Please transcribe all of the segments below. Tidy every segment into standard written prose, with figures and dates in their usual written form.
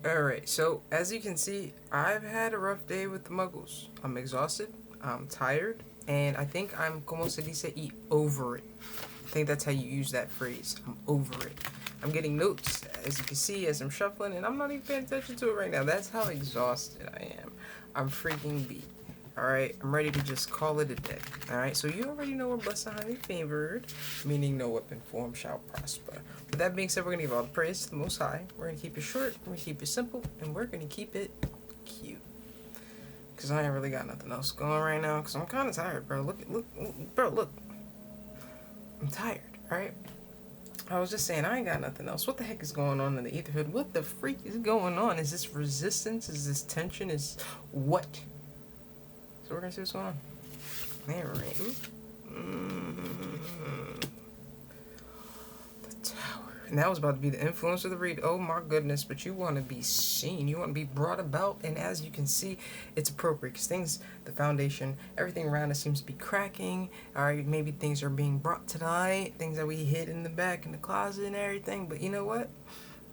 Alright, so as you can see, I've had a rough day with the muggles. I'm exhausted, I'm tired, and I think I'm, como se dice, over it. I think that's how you use that phrase. I'm over it. I'm getting notes, as you can see, as I'm shuffling, and I'm not even paying attention to it right now. That's how exhausted I am. I'm freaking beat. Alright, I'm ready to just call it a day. Alright, so you already know we're blessed and highly favored, meaning no weapon form shall prosper. With that being said, we're going to give all the praise to the Most High. We're going to keep it short, we're going to keep it simple, and we're going to keep it cute. Because I ain't really got nothing else going right now, because I'm kind of tired, bro. Look. I'm tired, alright? I was just saying, I ain't got nothing else. What the heck is going on in the Etherhood? What the freak is going on? Is this resistance? Is this tension? Is what? So we're gonna see what's going on. Alright. The tower. And that was about to be the influence of the read. Oh my goodness, but you want to be seen. You want to be brought about. And as you can see, it's appropriate. Because things, the foundation, everything around us seems to be cracking. Alright, maybe things are being brought to light. Things that we hid in the back in the closet and everything. But you know what?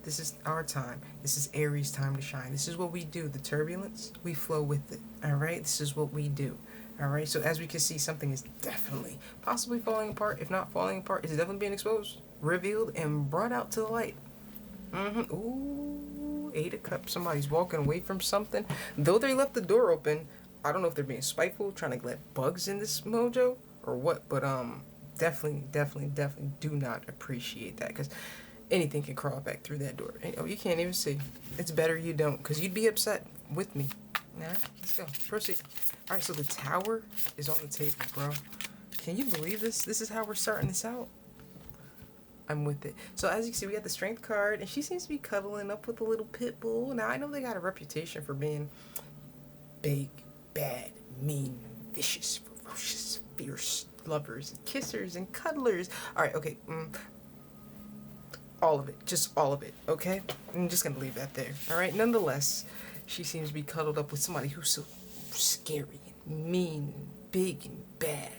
This is our time. This is Aries' time to shine. This is what we do. The turbulence, we flow with it. Alright? This is what we do. Alright? So as we can see, something is definitely, possibly falling apart. If not falling apart, it's definitely being exposed, revealed, and brought out to the light. Ooh, 8 of Cups. Somebody's walking away from something. Though they left the door open, I don't know if they're being spiteful, trying to let bugs in this mojo, or what. But definitely do not appreciate that. Because anything can crawl back through that door. Oh, you can't even see. It's better you don't, because you'd be upset with me. Alright, let's go. Proceed. Alright, so the tower is on the table, bro. Can you believe this? This is how we're starting this out. I'm with it. So as you can see, we got the strength card, and she seems to be cuddling up with a little pit bull. Now, I know they got a reputation for being big, bad, mean, vicious, ferocious, fierce lovers, and kissers, and cuddlers. Alright, okay. All of it. Just all of it, okay? I'm just gonna leave that there. Alright, nonetheless, she seems to be cuddled up with somebody who's so scary and mean and big and bad.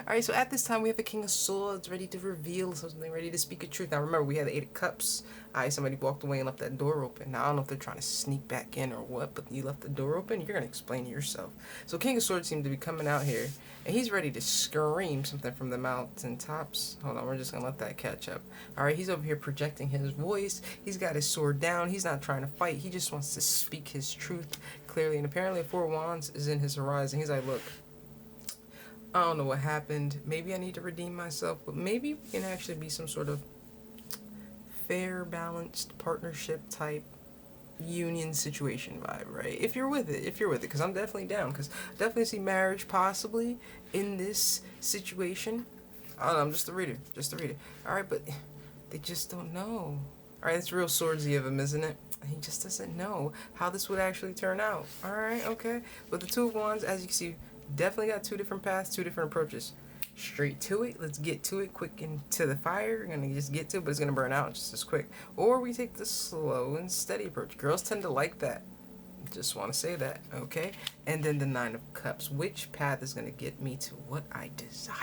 Alright, so at this time we have the King of Swords ready to reveal something, ready to speak a truth. Now remember, we had the 8 of Cups. Somebody walked away and left that door open. Now I don't know if they're trying to sneak back in or what, but you left the door open, you're going to explain to yourself. So King of Swords seems to be coming out here, and he's ready to scream something from the mountain tops. Hold on, we're just going to let that catch up. Alright, he's over here projecting his voice. He's got his sword down. He's not trying to fight. He just wants to speak his truth clearly, and apparently 4 Wands is in his horizon. He's like, look, I don't know what happened. Maybe I need to redeem myself, but maybe we can actually be some sort of fair, balanced partnership type union situation vibe, right? If you're with it, because I'm definitely down, because I definitely see marriage possibly in this situation. I don't know, I'm just a reader, Alright, but they just don't know. Alright, it's real swordsy of him, isn't it? He just doesn't know how this would actually turn out. Alright, okay. But the 2 of Wands, as you can see, definitely got 2 different paths, 2 different approaches. Straight to it. Let's get to it quick into the fire. We're going to just get to it, but it's going to burn out just as quick. Or we take the slow and steady approach. Girls tend to like that. Just want to say that, okay? And then the 9 of Cups. Which path is going to get me to what I desire?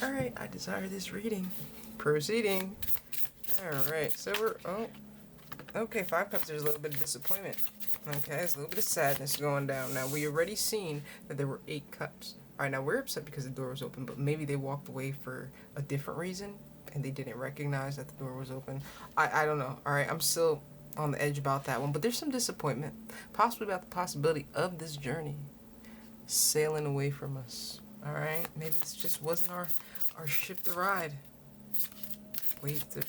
Alright, I desire this reading. Proceeding. Alright, so we're... okay, 5 Cups, there's a little bit of disappointment. Okay, there's a little bit of sadness going down. Now, we already seen that there were 8 Cups. Alright, now we're upset because the door was open, but maybe they walked away for a different reason, and they didn't recognize that the door was open. I don't know. Alright, I'm still on the edge about that one, but there's some disappointment. Possibly about the possibility of this journey sailing away from us. Alright, maybe this just wasn't our ship to ride. Wait to...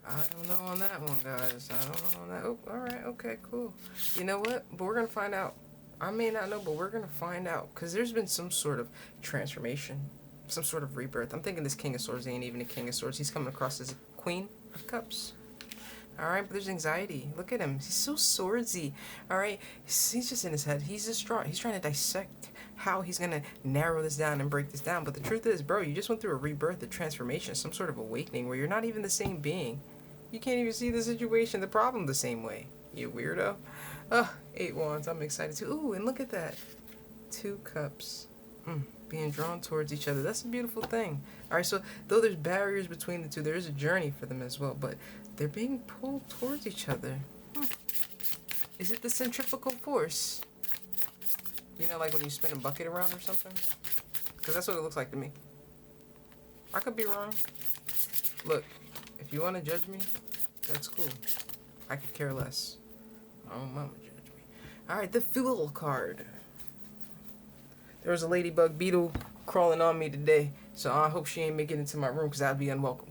I don't know on that one, guys. I don't know on that. Oh, alright, okay, cool. You know what? But we're going to find out. I may not know, but we're going to find out. Because there's been some sort of transformation. Some sort of rebirth. I'm thinking this King of Swords ain't even a King of Swords. He's coming across as a Queen of Cups. Alright, but there's anxiety. Look at him. He's so swordsy. Alright, he's just in his head. He's distraught. He's trying to dissect how he's going to narrow this down and break this down. But the truth is, bro, you just went through a rebirth, a transformation, some sort of awakening where you're not even the same being. You can't even see the situation, the problem the same way. You weirdo. 8 Wands. I'm excited too. Ooh, and look at that. 2 Cups. being drawn towards each other. That's a beautiful thing. All right, so though there's barriers between the two, there is a journey for them as well, but they're being pulled towards each other. Is it the centrifugal force? You know, like when you spin a bucket around or something? Because that's what it looks like to me. I could be wrong. Look, if you want to judge me, that's cool. I could care less. Oh, mama judge me. Alright, the Fool card. There was a ladybug beetle crawling on me today, so I hope she ain't making it into my room because I'd be unwelcome.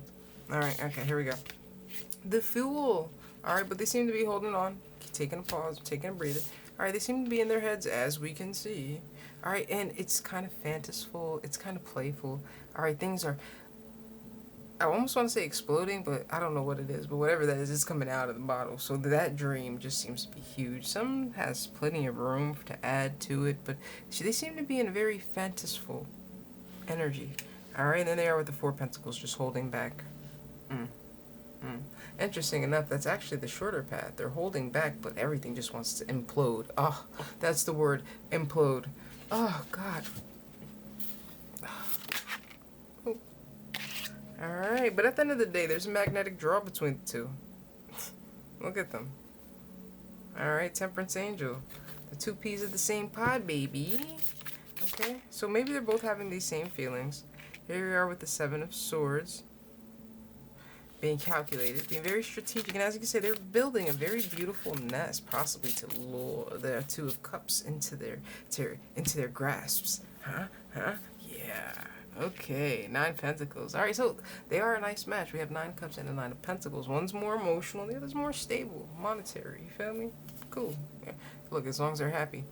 Alright, okay, here we go. The Fool. Alright, but they seem to be holding on, taking a pause, taking a breather. Alright, they seem to be in their heads, as we can see. Alright, and it's kind of fantasiful, it's kind of playful. Alright, things are, I almost want to say exploding, but I don't know what it is. But whatever that is, it's coming out of the bottle. So that dream just seems to be huge. Some has plenty of room to add to it, but they seem to be in a very fanciful energy. Alright, and then they are with the Four Pentacles, just holding back. Interesting enough, that's actually the shorter path. They're holding back, but everything just wants to implode. Oh, that's the word, implode. Oh, God. Oh. Alright, but at the end of the day, there's a magnetic draw between the two. Look at them. Alright, Temperance Angel. The two peas of the same pod, baby. Okay, so maybe they're both having these same feelings. Here we are with the Seven of Swords. Being calculated, being very strategic, and as you can see, they're building a very beautiful nest, possibly to lure the Two of Cups into their grasps. Huh? Yeah. Okay. 9 Pentacles. All right, so they are a nice match. We have 9 Cups and a 9 of Pentacles. One's more emotional, the other's more stable, monetary. You feel me? Cool. Yeah. Look, as long as they're happy.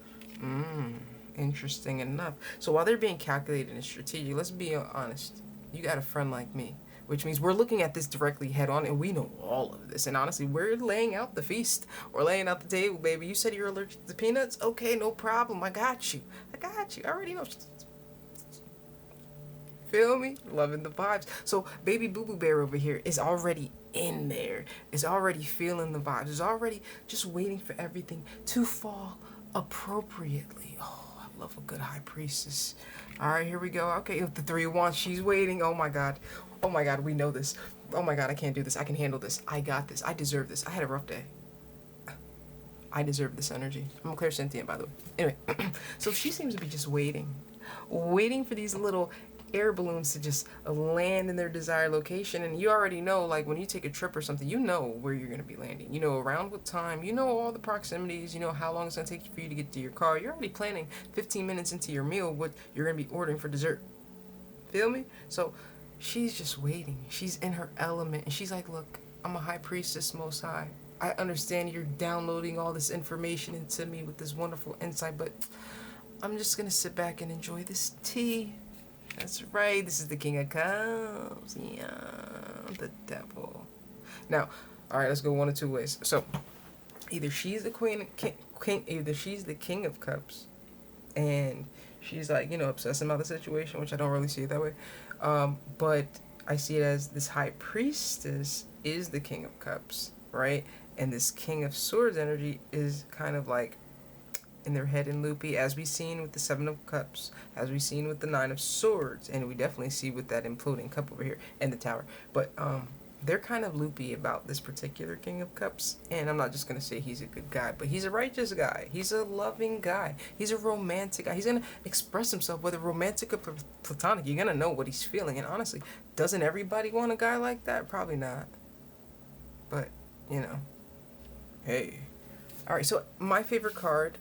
Interesting enough. So while they're being calculated and strategic, let's be honest. You got a friend like me. Which means we're looking at this directly head on, and we know all of this. And honestly, we're laying out the feast. We're laying out the table, baby. You said you're allergic to peanuts? Okay, no problem. I got you. I already know. Feel me? Loving the vibes. So, baby Boo Boo Bear over here is already in there. Is already feeling the vibes. Is already just waiting for everything to fall appropriately. Oh, I love a good High Priestess. All right, here we go. Okay, with the 3 of Wands, she's waiting. Oh, my God. Oh my God, we know this. Oh my God, I can't do this. I can handle this. I got this. I deserve this. I had a rough day. I deserve this energy. I'm clairsentient, by the way. Anyway, so she seems to be just waiting for these little air balloons to just land in their desired location. And you already know, like when you take a trip or something, you know where you're going to be landing. You know around what time. You know all the proximities. You know how long it's going to take for you to get to your car. You're already planning 15 minutes into your meal what you're going to be ordering for dessert. Feel me? So she's just waiting. She's in her element. And she's like, look, I'm a High Priestess Most High. I understand you're downloading all this information into me with this wonderful insight, but I'm just going to sit back and enjoy this tea. That's right. This is the King of Cups. Yeah, the devil. Now, all right, let's go one of two ways. So, either she's the either she's the King of Cups, and she's like, you know, obsessing about the situation, which I don't really see it that way. But I see it as this High Priestess is the King of Cups, right? And this King of Swords energy is kind of like in their head and loopy, as we've seen with the 7 of Cups, as we've seen with the 9 of Swords, and we definitely see with that imploding cup over here and the Tower. But they're kind of loopy about this particular King of Cups, and I'm not just going to say he's a good guy, but he's a righteous guy. He's a loving guy. He's a romantic guy. He's going to express himself, whether romantic or platonic. You're going to know what he's feeling, and honestly, doesn't everybody want a guy like that? Probably not. But, you know, hey. All right, so my favorite card,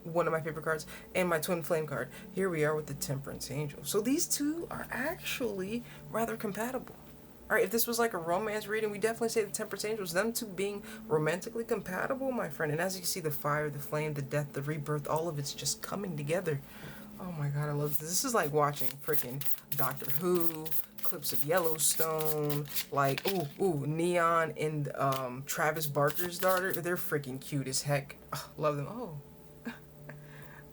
one of my favorite cards, and my twin flame card. Here we are with the Temperance Angel. So these two are actually rather compatible. Alright, if this was like a romance reading, we definitely say the Temperance Angels, them two being romantically compatible, my friend. And as you can see, the fire, the flame, the death, the rebirth, all of it's just coming together. Oh my God, I love this. This is like watching freaking Doctor Who, clips of Yellowstone, like, ooh, Neon and Travis Barker's daughter. They're freaking cute as heck. Oh, love them.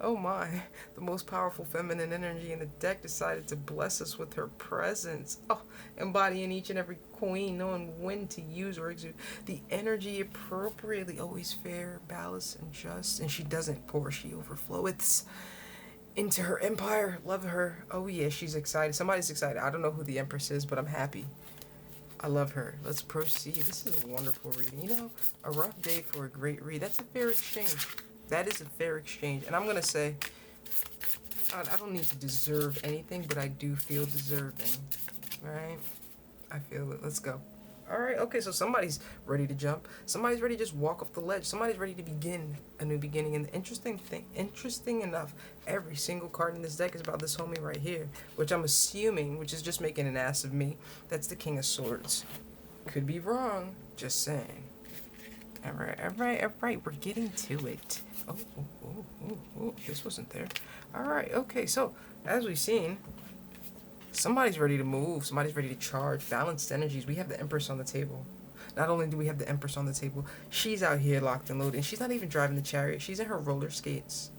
Oh my, the most powerful feminine energy in the deck decided to bless us with her presence. Oh, embodying each and every queen, knowing when to use or exude the energy appropriately, always fair, balanced, and just. And she doesn't pour, she overflows. into her empire. Love her. Oh yeah, she's excited. Somebody's excited. I don't know who the Empress is, but I'm happy. I love her. Let's proceed. This is a wonderful reading. You know, a rough day for a great read. That's a fair exchange. That is a fair exchange. And I'm going to say, I don't need to deserve anything, but I do feel deserving. Right? I feel it. Let's go. All right. Okay. So somebody's ready to jump. Somebody's ready to just walk off the ledge. Somebody's ready to begin a new beginning. And the interesting enough, every single card in this deck is about this homie right here, which I'm assuming, which is just making an ass of me. That's the King of Swords. Could be wrong. Just saying. All right. All right. All right. We're getting to it. Oh. This wasn't there. All right. Okay. So as we've seen, somebody's ready to move. Somebody's ready to charge. Balanced energies. We have the Empress on the table. Not only do we have the Empress on the table, she's out here locked and loaded. And she's not even driving the chariot. She's in her roller skates.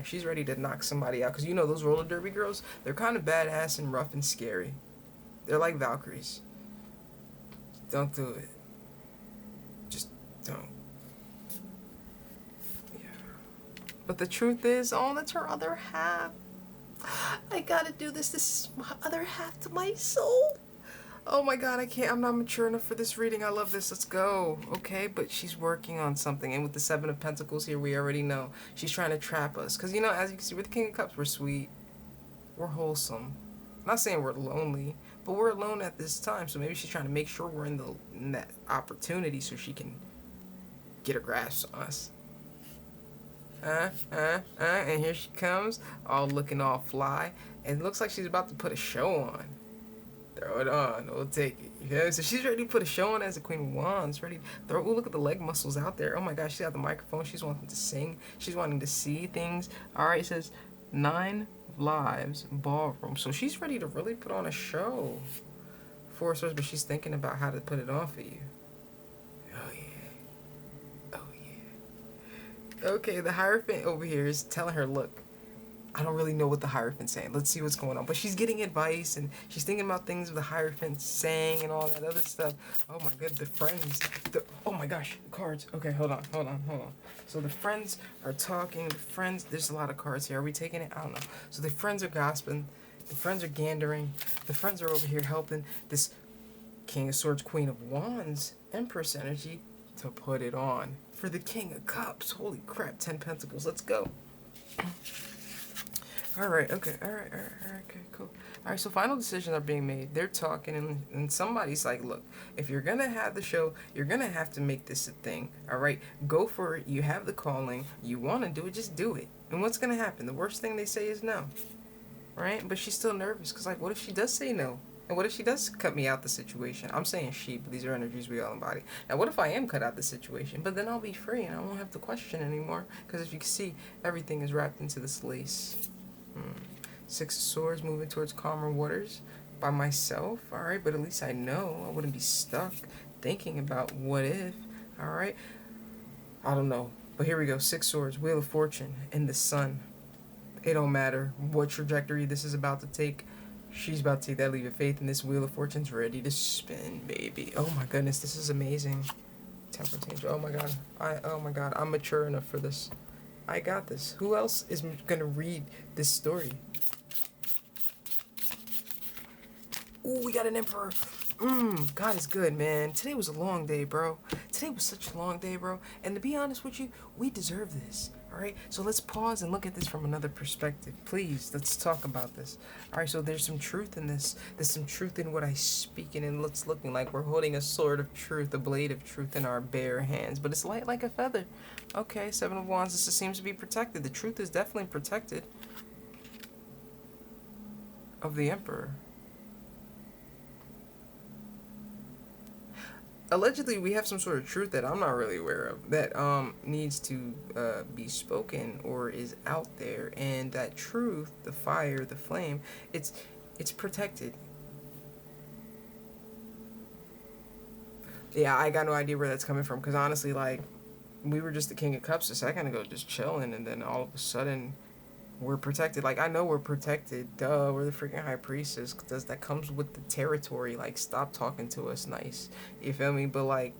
She's ready to knock somebody out. Because you know those roller derby girls, they're kind of badass and rough and scary. They're like Valkyries. Don't do it. Just don't. Yeah. But the truth is, oh, that's her other half. I gotta do this. This is my other half to my soul. Oh my god, I can't. I'm not mature enough for this reading. I love this. Let's go. Okay, but she's working on something. And with the Seven of Pentacles here, we already know she's trying to trap us. Because, you know, as you can see, with the King of Cups, we're sweet. We're wholesome. I'm not saying we're lonely, but we're alone at this time. So maybe she's trying to make sure we're in that opportunity so she can get her grasp on us. And here she comes, all looking all fly. And it looks like she's about to put a show on. Throw it on, we'll take it. You know? So she's ready to put a show on as the Queen of Wands. Ready to throw. Ooh, look at the leg muscles out there. Oh my gosh, she's got the microphone. She's wanting to sing. She's wanting to see things. All right, it says 9 lives ballroom. So she's ready to really put on a show. 4 of Swords, but she's thinking about how to put it on for you. Oh yeah. Oh yeah. Okay, the Hierophant over here is telling her, look, I don't really know what the Hierophant's saying. Let's see what's going on. But she's getting advice, and she's thinking about things the Hierophant's saying and all that other stuff. Oh my god, the friends. Oh my gosh, cards. Okay, hold on. So the friends are talking. The friends, there's a lot of cards here. Are we taking it? I don't know. So the friends are gossiping. The friends are gandering. The friends are over here helping this King of Swords, Queen of Wands, Empress energy to put it on for the King of Cups. Holy crap, 10 Pentacles. Let's go. Alright, okay, alright, okay, cool. Alright, so final decisions are being made. They're talking, and somebody's like, look, if you're gonna have the show, you're gonna have to make this a thing, alright? Go for it. You have the calling. You wanna do it, just do it. And what's gonna happen? The worst thing they say is no. Right? But she's still nervous, because, like, what if she does say no? And what if she does cut me out the situation? I'm saying she, but these are energies we all embody. Now, what if I am cut out the situation? But then I'll be free, and I won't have to question anymore. Because if you can see, everything is wrapped into this lace. 6 of Swords, moving towards calmer waters by myself. Alright, but at least I know I wouldn't be stuck thinking about what if. Alright, I don't know. But here we go. 6 Swords, Wheel of Fortune, and the Sun. It don't matter what trajectory this is about to take. She's about to take that leap of faith, and this Wheel of Fortune's ready to spin, baby. Oh my goodness, this is amazing. Temperance Angel. Oh my god, I'm mature enough for this. I got this. Who else is gonna read this story? Ooh, we got an Emperor. God is good, man. Today was a long day, bro. Today was such a long day, bro. And to be honest with you, we deserve this. Alright, so let's pause and look at this from another perspective. Please, let's talk about this. Alright, so there's some truth in this. There's some truth in what I speak, and it's looking like we're holding a sword of truth, a blade of truth in our bare hands. But it's light like a feather. Okay, 7 of Wands, this seems to be protected. The truth is definitely protected of the Emperor. Allegedly, we have some sort of truth that I'm not really aware of that needs to be spoken or is out there, and that truth, the fire, the flame, it's protected. Yeah, I got no idea where that's coming from, because honestly, like, we were just the King of Cups a second ago, just chilling, and then all of a sudden we're protected. Like, I know we're protected. Duh, we're the freaking High Priestess. That comes with the territory. Like, stop talking to us nice. You feel me? But, like,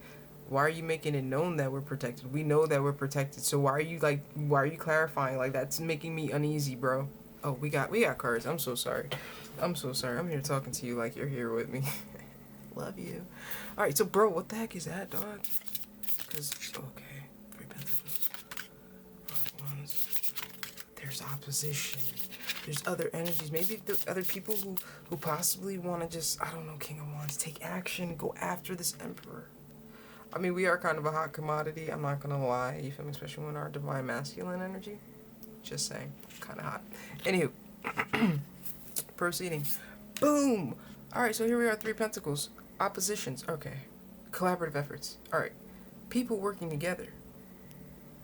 Why are you making it known that we're protected? We know that we're protected. So why are you clarifying? Like, that's making me uneasy, bro. Oh, we got cards. I'm so sorry. I'm so sorry. I'm here talking to you like you're here with me. Love you. All right, so bro, what the heck is that, dog? Cuz okay, 3 pentacles. 5 wands. There's opposition. There's other energies. Maybe the other people who possibly want to just, I don't know, King of Wands, take action, go after this Emperor. I mean, we are kind of a hot commodity, I'm not gonna lie, you feel me? Especially when our divine masculine energy. Just saying, kind of hot. Anywho, proceeding. Boom! Alright, so here we are, 3 pentacles. Oppositions, okay. Collaborative efforts, alright. People working together,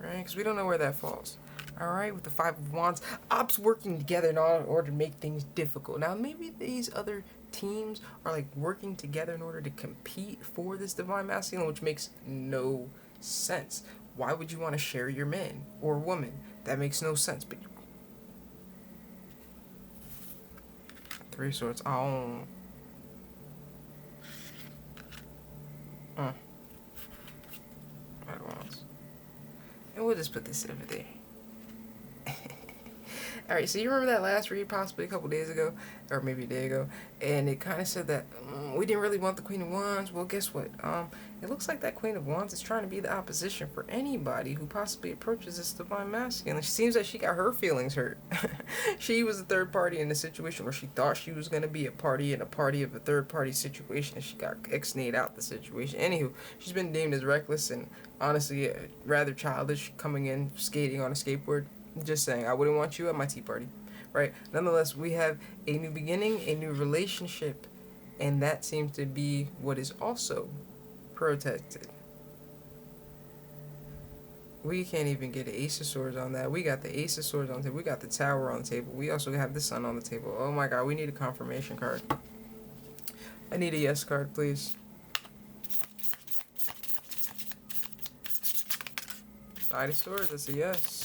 right? Because we don't know where that falls. Alright, with the 5 of Wands, ops working together in order to make things difficult. Now, maybe these other teams are like working together in order to compete for this divine masculine, which makes no sense. Why would you want to share your man or woman? That makes no sense. But 3 of Swords. Oh. Five of Wands. And we'll just put this over there. Alright, so you remember that last read possibly a couple days ago, or maybe a day ago, and it kind of said that we didn't really want the Queen of Wands. Well, guess what? It looks like that Queen of Wands is trying to be the opposition for anybody who possibly approaches this divine masculine. It seems like she got her feelings hurt. She was a third party in a situation where she thought she was going to be a party in a party of a third party situation, and she got ex-nayed out the situation. Anywho, she's been deemed as reckless and honestly rather childish, coming in skating on a skateboard. Just saying, I wouldn't want you at my tea party, right? Nonetheless, we have a new beginning, a new relationship, and that seems to be what is also protected. We can't even get an Ace of Swords on that. We got the Ace of Swords on the table. We got the Tower on the table. We also have the Sun on the table. Oh my God, we need a confirmation card. I need a yes card, please. Knight of Swords, that's a yes.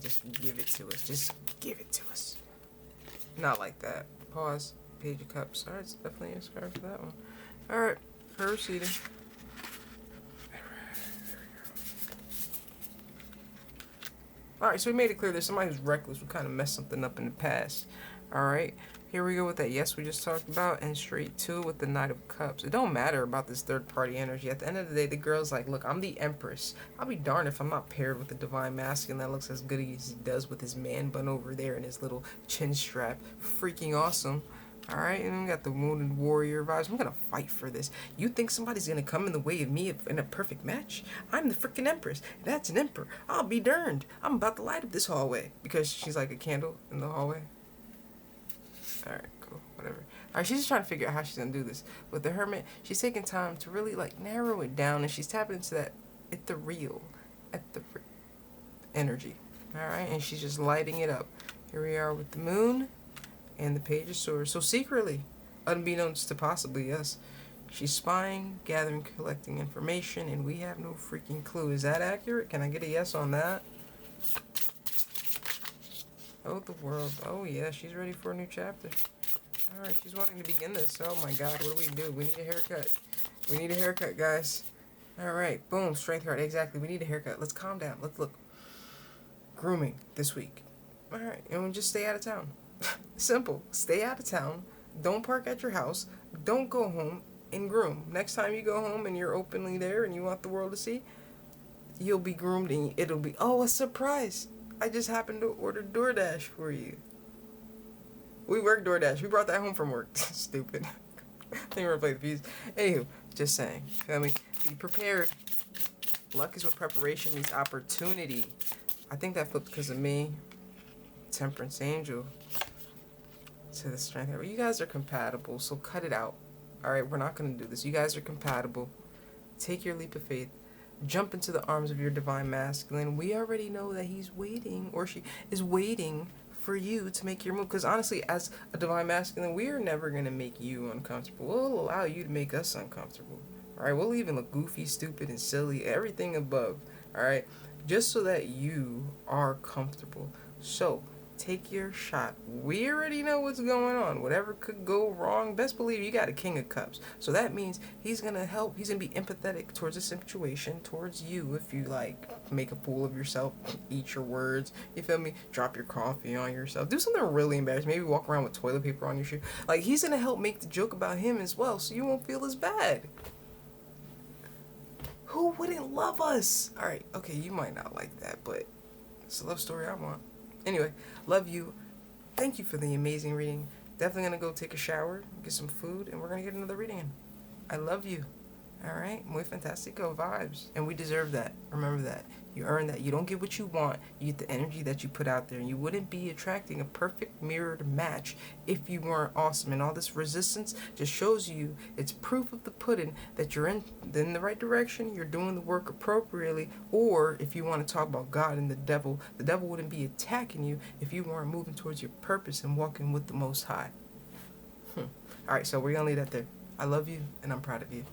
Just give it to us. Just give it to us. Not like that. Pause. Page of Cups. Alright, it's definitely a card for that one. Alright, proceeding. Alright, so we made it clear there's somebody who's reckless who kind of messed something up in the past. Alright, here we go with that yes we just talked about, and straight to with the Knight of Cups. It don't matter about this third party energy. At the end of the day, the girl's like, look, I'm the Empress. I'll be darned if I'm not paired with the divine masculine that looks as good as he does with his man bun over there and his little chin strap. Freaking awesome. Alright, and we got the Wounded Warrior vibes. I'm gonna fight for this. You think somebody's gonna come in the way of me in a perfect match? I'm the freaking Empress. That's an Emperor. I'll be darned. I'm about to light up this hallway. Because she's like a candle in the hallway. Alright, cool. Whatever. Alright, she's just trying to figure out how she's gonna do this. With the Hermit, she's taking time to really like narrow it down, and she's tapping into that ethereal energy. Alright, and she's just lighting it up. Here we are with the Moon and the Page of Swords. So secretly, unbeknownst to possibly us, she's spying, gathering, collecting information, and we have no freaking clue. Is that accurate? Can I get a yes on that? Oh, the World. Oh, yeah, she's ready for a new chapter. Alright, she's wanting to begin this. Oh, my God, what do? We need a haircut. We need a haircut, guys. Alright, boom, Strength card. Exactly, we need a haircut. Let's calm down. Let's look. Grooming this week. Alright, and we just stay out of town. Simple. Stay out of town. Don't park at your house. Don't go home and groom. Next time you go home and you're openly there and you want the world to see, you'll be groomed and it'll be, oh, a surprise. I just happened to order DoorDash for you. We work DoorDash. We brought that home from work. Stupid. I think we're gonna play the piece. Anywho, just saying. Feel me? Be prepared. Luck is when preparation meets opportunity. I think that flipped because of me. Temperance Angel. To the Strength. You guys are compatible, so cut it out. Alright, we're not gonna do this. You guys are compatible. Take your leap of faith. Jump into the arms of your divine masculine. We already know that he's waiting, or she is waiting for you to make your move. Because honestly, as a divine masculine, we are never going to make you uncomfortable. We'll allow you to make us uncomfortable. Alright, we'll even look goofy, stupid, and silly, everything above. Alright, just so that you are comfortable. So, take your shot. We already know what's going on. Whatever could go wrong, best believe you got a King of Cups. So that means he's gonna help. He's gonna be empathetic towards the situation, towards you. If you like make a fool of yourself, eat your words. You feel me? Drop your coffee on yourself. Do something really embarrassing. Maybe walk around with toilet paper on your shoe. Like, he's gonna help make the joke about him as well, so you won't feel as bad. Who wouldn't love us? All right, okay, you might not like that, but it's a love story I want. Anyway, love you. Thank you for the amazing reading. Definitely gonna go take a shower, get some food, and we're gonna get another reading in. I love you. All right, muy fantastico vibes, and we deserve that. Remember that. You earn that. You don't get what you want. You get the energy that you put out there, and you wouldn't be attracting a perfect mirrored match if you weren't awesome. And all this resistance just shows you, it's proof of the pudding that you're in the right direction. You're doing the work appropriately. Or if you want to talk about God and the devil wouldn't be attacking you if you weren't moving towards your purpose and walking with the Most High. All right, so we're gonna leave that there. I love you, and I'm proud of you.